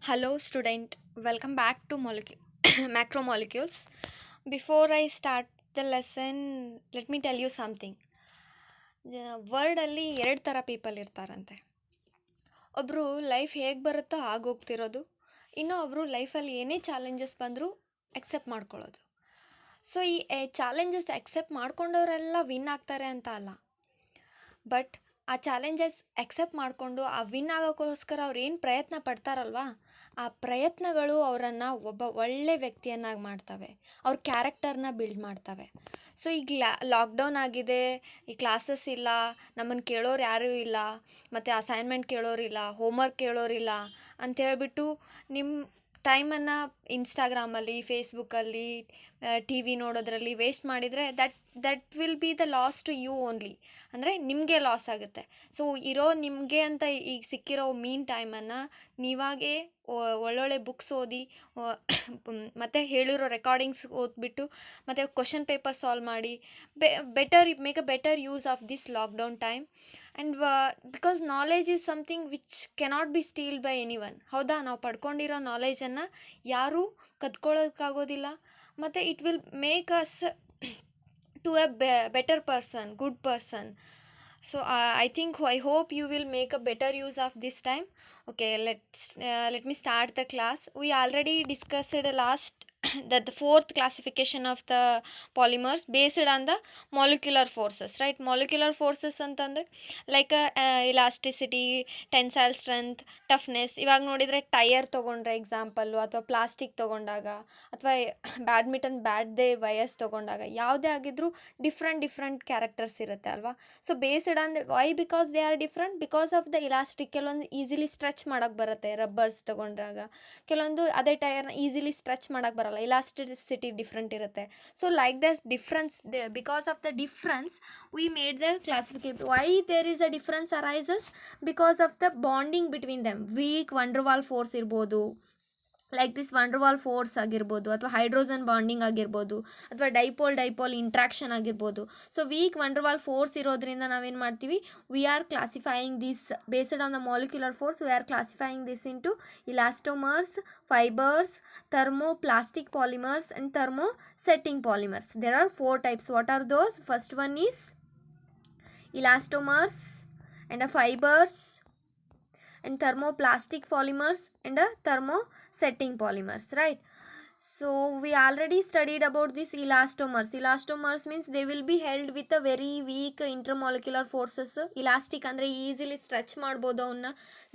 Hello, student. Welcome back to macromolecules. Before I start the lesson, let me tell you something. ವರ್ಲ್ಡಲ್ಲಿ ಎರಡು ಥರ people ಇರ್ತಾರಂತೆ. ಒಬ್ಬರು life ಹೇಗೆ ಬರುತ್ತೋ ಆಗೋಗ್ತಿರೋದು, ಇನ್ನೂ ಒಬ್ಬರು ಲೈಫಲ್ಲಿ ಏನೇ ಚಾಲೆಂಜಸ್ ಬಂದರೂ ಅಕ್ಸೆಪ್ಟ್ ಮಾಡ್ಕೊಳ್ಳೋದು. ಸೊ ಈ ಚಾಲೆಂಜಸ್ ಅಕ್ಸೆಪ್ಟ್ ಮಾಡ್ಕೊಂಡವರೆಲ್ಲ ವಿನ್ ಆಗ್ತಾರೆ ಅಂತ ಅಲ್ಲ, ಬಟ್ ಆ ಚಾಲೆಂಜಸ್ ಅಕ್ಸೆಪ್ಟ್ ಮಾಡಿಕೊಂಡು ಆ ವಿನ್ ಆಗೋಕ್ಕೋಸ್ಕರ ಅವ್ರು ಏನು ಪ್ರಯತ್ನ ಪಡ್ತಾರಲ್ವ, ಆ ಪ್ರಯತ್ನಗಳು ಅವರನ್ನು ಒಬ್ಬ ಒಳ್ಳೆ ವ್ಯಕ್ತಿಯನ್ನಾಗಿ ಮಾಡ್ತವೆ, ಅವ್ರ ಕ್ಯಾರೆಕ್ಟರ್ನ ಬಿಲ್ಡ್ ಮಾಡ್ತವೆ. ಸೊ ಈಗ ಲಾಕ್ಡೌನ್ ಆಗಿದೆ, ಈ ಕ್ಲಾಸಸ್ ಇಲ್ಲ, ನಮ್ಮನ್ನು ಕೇಳೋರು ಯಾರೂ ಇಲ್ಲ, ಮತ್ತು ಅಸೈನ್ಮೆಂಟ್ ಕೇಳೋರಿಲ್ಲ, ಹೋಮ್ವರ್ಕ್ ಕೇಳೋರಿಲ್ಲ ಅಂಥೇಳ್ಬಿಟ್ಟು ನಿಮ್ಮ ಟೈಮನ್ನು ಇನ್ಸ್ಟಾಗ್ರಾಮಲ್ಲಿ, ಫೇಸ್ಬುಕ್ಕಲ್ಲಿ, ಟಿ ವಿ ನೋಡೋದ್ರಲ್ಲಿ ವೇಸ್ಟ್ ಮಾಡಿದರೆ that will be the loss to you only. ಅಂದರೆ ನಿಮಗೆ ಲಾಸ್ ಆಗುತ್ತೆ. ಸೊ ನಿಮಗೆ ಅಂತ ಈಗ ಸಿಕ್ಕಿರೋ ಮೀನ್ ಟೈಮನ್ನು ನೀವಾಗೇ ಒಳ್ಳೊಳ್ಳೆ ಬುಕ್ಸ್ ಓದಿ ಮತ್ತು ಹೇಳಿರೋ ರೆಕಾರ್ಡಿಂಗ್ಸ್ ಓದ್ಬಿಟ್ಟು ಮತ್ತು ಕ್ವಶನ್ ಪೇಪರ್ ಸಾಲ್ವ್ ಮಾಡಿ make a better use of this lockdown time. And because knowledge is something which cannot be stealed by anyone. ಹೌದಾ, ನಾವು ಪಡ್ಕೊಂಡಿರೋ ನಾಲೆಜನ್ನು ಯಾರೂ ಕದ್ಕೊಳ್ಳೋದಕ್ಕಾಗೋದಿಲ್ಲ, ಮತ್ತು it will make us to a better person, good person. So I hope you will make a better use of this time. Okay, let me start the class. We already discussed last that the fourth classification of the polymers based on the molecular forces, right? Molecular forces ಅಂತಂದರೆ like elasticity, tensile strength, toughness. ಇವಾಗ ನೋಡಿದರೆ tyre ತೊಗೊಂಡ್ರೆ example, ಅಥವಾ plastic ತೊಗೊಂಡಾಗ, ಅಥವಾ ಬ್ಯಾಡ್ದೇ ವಯಸ್ ತೊಗೊಂಡಾಗ, ಯಾವುದೇ ಆಗಿದ್ರೂ ಡಿಫ್ರೆಂಟ್ ಕ್ಯಾರೆಕ್ಟರ್ಸ್ ಇರುತ್ತೆ ಅಲ್ವಾ. So based on why, because they are different, because of the elastic. ಕೆಲವೊಂದು ಈಸಿಲಿ ಸ್ಟ್ರೆಚ್ ಮಾಡೋಕ್ಕೆ ಬರುತ್ತೆ ರಬ್ಬರ್ಸ್ ತೊಗೊಂಡಾಗ, ಕೆಲವೊಂದು ಅದೇ ಟೈರ್ನ ಈಸಿಲಿ ಸ್ಟ್ರೆಚ್ ಮಾಡೋಕ್ಕೆ ಬರಲ್ಲ, ಇಲಾಸ್ಟಿಸಿಟಿ ಡಿಫ್ರೆಂಟ್ ಇರುತ್ತೆ. So like thus difference, because of the difference we made the classificate. Why there is a difference arises? Because of the bonding between them. Weak van der Waals force ಇರ್ಬೋದು, like this van der Waals force ಆಗಿರ್ಬೋದು, ಅಥವಾ hydrogen bonding ಆಗಿರ್ಬೋದು, ಅಥವಾ dipole interaction ಆಗಿರ್ಬೋದು. So weak van der Waals force ಇರೋದ್ರಿಂದ ನಾವೇನು ಮಾಡ್ತೀವಿ, we are classifying this based on the molecular force. We are classifying this into ಇಲಾಸ್ಟೋಮರ್ಸ್, fibres, thermoplastic polymers, and thermosetting polymers. There are 4 types. What are those? First one is elastomers and fibers, and thermoplastic polymers and thermosetting polymers, right? So we already studied about this elastomers. Elastomers means they will be held with a very weak intermolecular forces. Elastic ಅಂದರೆ easily stretch ಮಾಡ್ಬೋದು ಅವನ್ನ.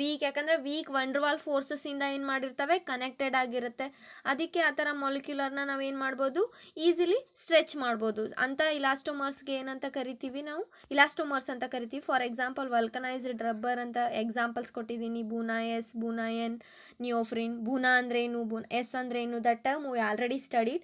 Weak ಯಾಕಂದರೆ weak ವಂಡರ್ವಾಲ್ ಫೋರ್ಸಸ್ಸಿಂದ ಏನು ಮಾಡಿರ್ತವೆ, connected ಆಗಿರುತ್ತೆ. ಅದಕ್ಕೆ ಆ ಥರ ಮಾಲಿಕ್ಯುಲರ್ನ ನಾವೇನು ಮಾಡ್ಬೋದು, ಈಸಿಲಿ ಸ್ಟ್ರೆಚ್ ಮಾಡ್ಬೋದು. ಅಂಥ ಇಲಾಸ್ಟೋಮರ್ಸ್ಗೆ ಏನಂತ ಕರಿತೀವಿ ನಾವು, ಇಲಾಸ್ಟೋಮರ್ಸ್ ಅಂತ ಕರಿತೀವಿ. ಫಾರ್ ಎಕ್ಸಾಂಪಲ್ ವಲ್ಕನೈಸ್ಡ್ ರಬ್ಬರ್ ಅಂತ ಎಕ್ಸಾಂಪಲ್ಸ್ ಕೊಟ್ಟಿದ್ದೀನಿ. ಬೂನಾ ಎಸ್, ಬೂನಾ ಎನ್, ನಿಯೋಫ್ರಿನ್. ಬೂನಾ ಅಂದ್ರೇನು, ಎಸ್ ಅಂದ್ರೇನು, that term we already studied.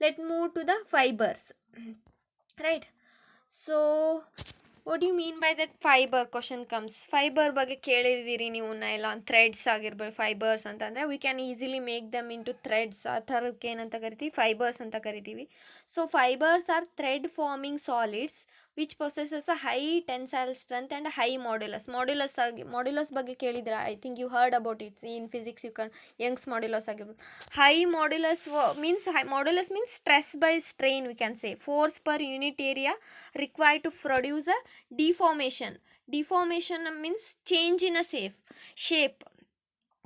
Let's move to the fibers, right? So what do you mean by that fiber? Question comes. Fiber ಬಗ್ಗೆ ಕೇಳಿದ್ದೀರಿ ನೀವು, ನೈಲಾನ್ ಥ್ರೆಡ್ಸ್ ಆಗಿರ್ಬೋದು. Fibres ಅಂತಂದರೆ we can easily make them into threads. ಆ ಥರಕ್ಕೆ ಏನಂತ ಕರಿತೀವಿ, fibres ಅಂತ ಕರಿತೀವಿ. So fibres are thread forming solids which possesses a high tensile strength and high modulus ಬಗ್ಗೆ ಕೇಳಿದ್ರೆ, I think you heard about it's in physics. Young's modulus ಆಗಿರ್ಬೋದು. High modulus means stress by strain, we can say force per unit area required to produce a deformation means change in a shape.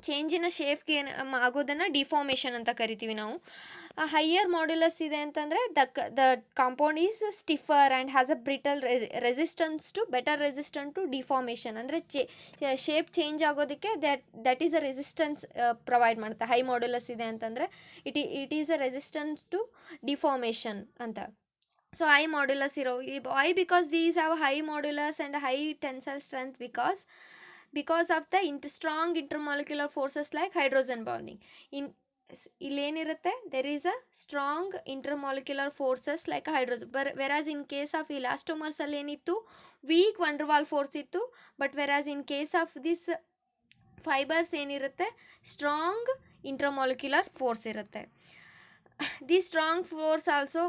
ಚೇಂಜಿನ ಶೇಪ್ಗೆ ಆಗೋದನ್ನು deformation ಅಂತ ಕರಿತೀವಿ ನಾವು. Higher modulus ಇದೆ ಅಂತಂದರೆ the compound is stiffer and has a brittle better resistant to deformation. ಅಂದರೆ shape change ಆಗೋದಕ್ಕೆ that is a resistance provide ಮಾಡುತ್ತೆ. ಹೈ ಮಾಡ್ಯುಲಸ್ ಇದೆ ಅಂತಂದರೆ it is a resistance to deformation ಅಂತ. So high modulus why, because these have high modulus and high tensile strength because of the strong intermolecular forces like hydrogen bonding. ಇಲ್ಲೇನಿರುತ್ತೆ, there is a strong intermolecular forces like hydrogen, whereas in case of elastomers ಅಲ್ಲಿ ಏನಿತ್ತು, weak van der Waals force ಇತ್ತು. But whereas in case of this fibers ಏನಿರುತ್ತೆ, strong intermolecular force ಇರುತ್ತೆ. This strong force also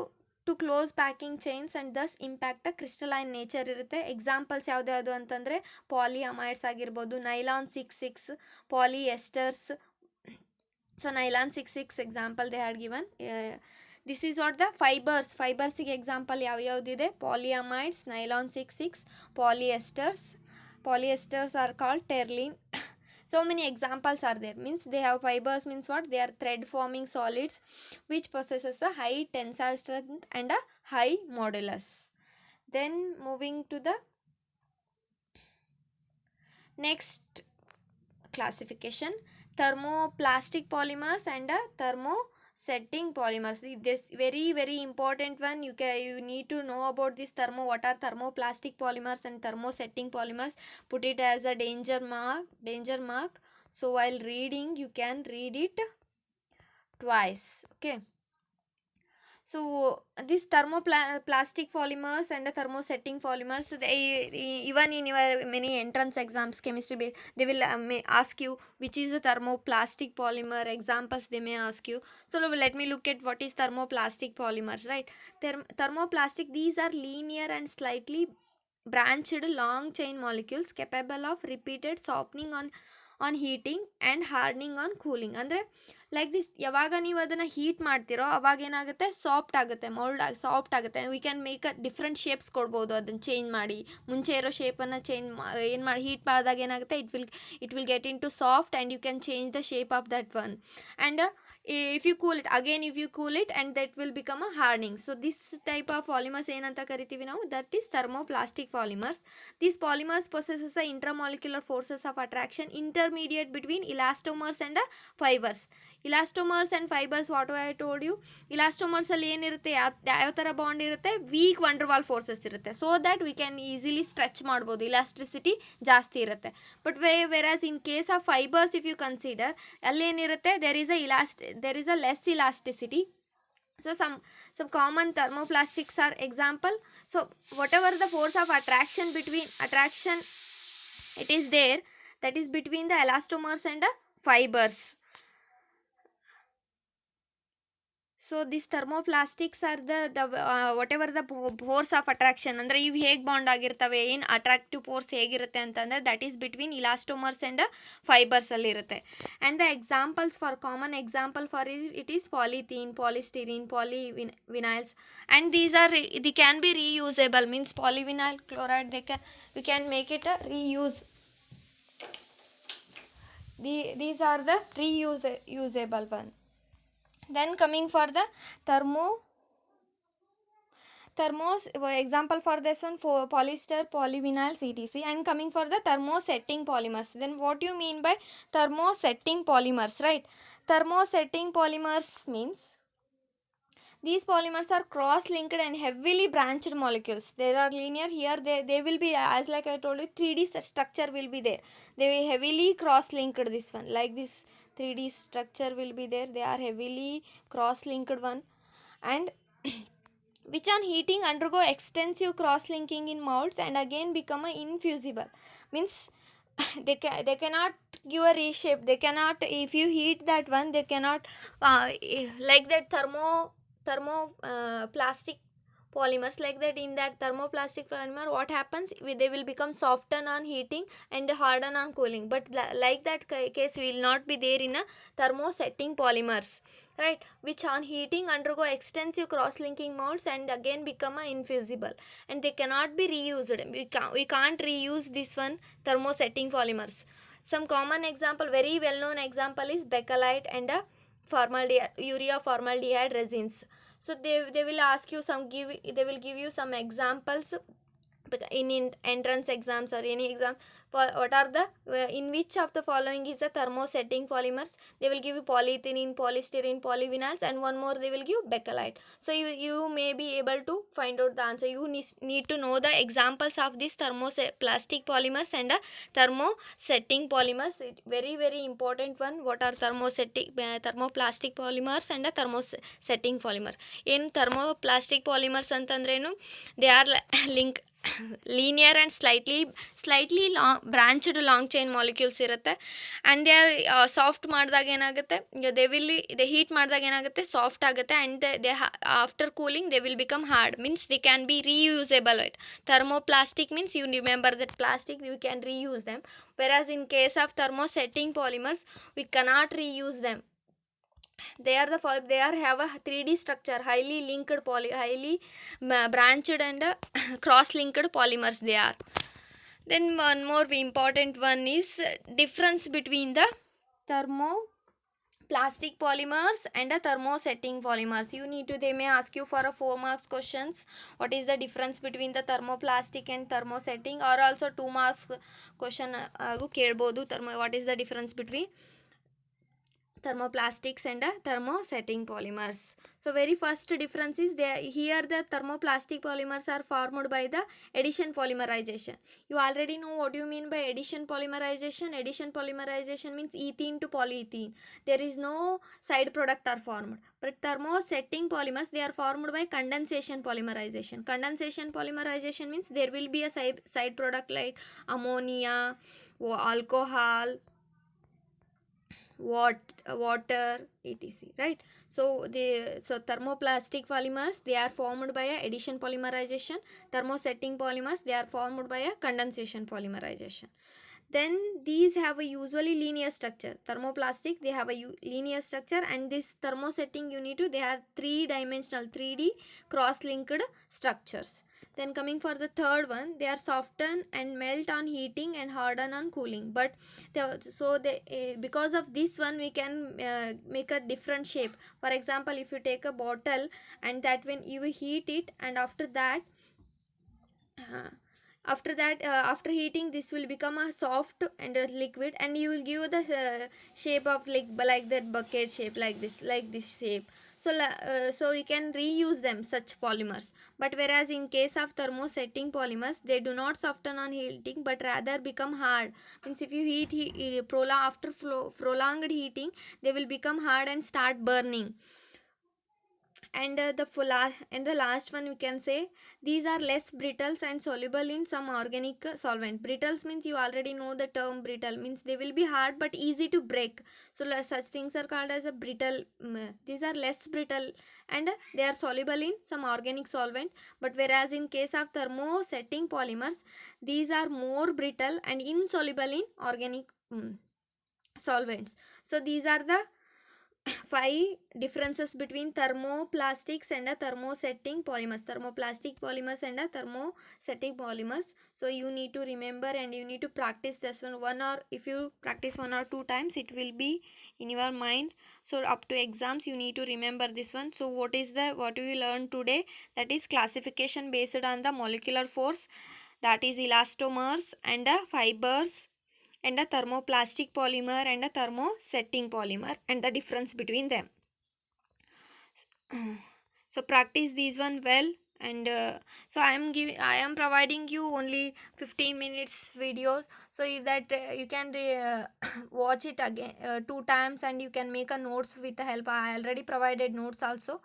to close packing chains and thus impact a crystalline nature ಇರುತ್ತೆ. Examples ಯಾವ್ದು ಅಂತಂದರೆ polyamides ಆಗಿರ್ಬೋದು, nylon 6,6, polyesters, So nylon 6 example they had given. This is what the fibers example yavyavdide: polyamides, nylon 6 polyesters are called terylene. So many examples are there, means they have fibers, means what, they are thread forming solids which possesses a high tensile strength and a high modulus. Then moving to the next classification: thermoplastic polymers and thermosetting polymers. This very important one. You need to know about this what are thermoplastic polymers and thermosetting polymers. Put it as a danger mark. So while reading you can read it twice. Okay. So these thermoplastic polymers and the thermosetting polymers, even in your many entrance exams, chemistry base, they will may ask you which is the thermoplastic polymer. Examples they may ask you. So let me look at what is thermoplastic polymers, right? Thermoplastic, these are linear and slightly branched long chain molecules capable of repeated softening on heating and hardening on cooling. ಅಂದರೆ like this, ಯಾವಾಗ ನೀವು ಅದನ್ನು heat ಮಾಡ್ತಿರೋ ಅವಾಗ ಏನಾಗುತ್ತೆ, soft ಆಗುತ್ತೆ, soft ಆಗುತ್ತೆ. We can make a different shapes ಕೊಡ್ಬೋದು ಅದನ್ನು ಚೇಂಜ್ ಮಾಡಿ. ಮುಂಚೆ ಇರೋ ಶೇಪನ್ನು ಏನು ಮಾಡಿ ಹೀಟ್ ಮಾಡಿದಾಗ ಏನಾಗುತ್ತೆ, it will get into soft and you can change the shape of that one. And if you cool it and that will become a hardening. So this type of polymers ಏನಂತ ಕರಿತೀವಿ ನಾವು, that is thermoplastic polymers. These polymers possesses a intermolecular forces of attraction intermediate between elastomers and fibers. Elastomers and fibres, what I told you, ಇಲಾಸ್ಟೋಮರ್ಸಲ್ಲಿ ಏನಿರುತ್ತೆ, ಯಾವ ಥರ bond ಇರುತ್ತೆ, weak van der Waals forces ಇರುತ್ತೆ. So that we can easily stretch ಮಾಡ್ಬೋದು, elasticity ಜಾಸ್ತಿ ಇರುತ್ತೆ. But whereas in case of fibres if you consider, ಅಲ್ಲೇನಿರುತ್ತೆ, there is a less elasticity. So some common thermoplastics are example. So whatever the force of attraction it is there, that is between the elastomers and the fibers. So this thermoplastics are the whatever the force of attraction, ಅಂದರೆ ಇವು ಹೇಗೆ bond ಆಗಿರ್ತವೆ, ಏನು attractive force ಹೇಗಿರುತ್ತೆ ಅಂತಂದರೆ that is between elastomers and ಫೈಬರ್ಸಲ್ಲಿರುತ್ತೆ. And the examples for common example for it is polythene, polystyrene, polyvinyls, and these can be reusable, means polyvinyl chloride we can make it a reuse. These are the reusable one. Then coming for the thermos example for this one, for polyester, polyvinyls, etc. And coming for the thermosetting polymers. Then what you mean by thermosetting polymers, right? Thermosetting polymers means these polymers are cross-linked and heavily branched molecules. They are linear. Here they will be, as like I told you, 3D structure will be there. They will heavily cross-linked, this one, like this 3D structure will be there. They are heavily cross-linked one, and which on heating undergo extensive cross-linking in molds and again become infusible. Means they cannot give a reshape. They cannot, if you heat that one, they cannot like that thermoplastic polymers, like that. In that thermoplastic polymer, what happens, they will become soften on heating and harden on cooling. But like that case will not be there in a thermosetting polymers, right, which on heating undergo extensive cross-linking molds and again become infusible, and they cannot be reused. We can't reuse this one, thermosetting polymers. Some common example, very well known example is bakelite and urea formaldehyde resins. So they will ask you they will give you some examples in entrance exams or any exam. What are the in which of the following is a thermosetting polymers? They will give you polyethylene, polystyrene, polyvinyls, and one more they will give bakelite. So you may be able to find out the answer. You need to know the examples of these thermoplastic polymers and thermosetting polymers. Very important one. What are thermoplastic polymers and thermosetting polymer? In thermoplastic polymers antandrenu, they are linear and slightly long branched long chain molecules irutte, and they are soft ಮಾಡಿದಾಗ ಏನಾಗುತ್ತೆ, they heat ಮಾಡಿದಾಗ ಏನಾಗುತ್ತೆ, soft ಆಗುತ್ತೆ, and they after cooling they will become hard, means they can be reusable. Right? Thermoplastic means you remember that plastic, you can reuse them, whereas in case of thermosetting polymers we cannot reuse them. they are they are have a 3D structure, highly linked highly branched and cross linked polymers they are. Then one more important one is difference between the thermoplastic polymers and a thermosetting polymers. You need to, they may ask you for a 4 marks questions, what is the difference between the thermoplastic and thermosetting, or also 2 marks question ಕೇಳ್ಬೋದು what is the difference between thermoplastics and thermosetting polymers. So very first difference is there, here the thermoplastic polymers are formed by the addition polymerization. You already know what you mean by addition polymerization. Addition polymerization means ethene to polyethene, there is no side product are formed. But thermosetting polymers, they are formed by condensation polymerization. Condensation polymerization means there will be a side product like ammonia, alcohol, water, etc, right? So thermoplastic polymers, they are formed by a addition polymerization. Thermosetting polymers, they are formed by a condensation polymerization. Then these have a usually linear structure. Thermoplastic, they have a linear structure, and this thermosetting unit, they are 3-dimensional 3D cross linked structures. Then coming for the third one, they are soften and melt on heating and harden on cooling. But because of this one, we can make a different shape. For example, if you take a bottle and that when you heat it, and after that after heating, this will become a soft and a liquid, and you will give the shape of like that bucket shape, like this shape. So you can reuse them, such polymers. But whereas in case of thermosetting polymers, they do not soften on heating but rather become hard. Means if you after prolonged heating, they will become hard and start burning. And the last one, we can say these are less brittle and soluble in some organic solvent. Brittles means, you already know the term brittle means they will be hard but easy to break. So such things are called as a brittle. These are less brittle and they are soluble in some organic solvent. But whereas in case of thermosetting polymers, these are more brittle and insoluble in organic solvents. So these are the 5 differences between thermoplastics and a thermosetting polymers. Thermoplastic polymers and a thermosetting polymers. So you need to remember and you need to practice this one, or if you practice 1 or 2 times, it will be in your mind. So up to exams, you need to remember this one. So what we learned today, that is classification based on the molecular force, that is elastomers and fibers, and a thermoplastic polymer and a thermosetting polymer, and the difference between them. So practice these one well. And so I am providing you only 15 minutes videos, so that you can watch it again 2 times, and you can make a notes with the help. I already provided notes also,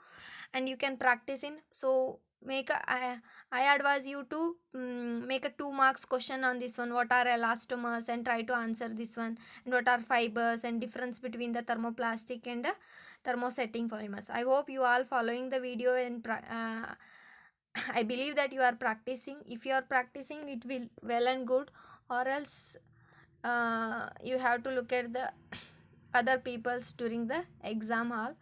and you can practice in. So I advise you to make a 2 marks question on this one, what are elastomers, and try to answer this one, and what are fibers, and difference between the thermoplastic and thermosetting polymers. I hope you all following the video, and I believe that you are practicing. If you are practicing, it will well and good, or else you have to look at the other people's during the exam hall.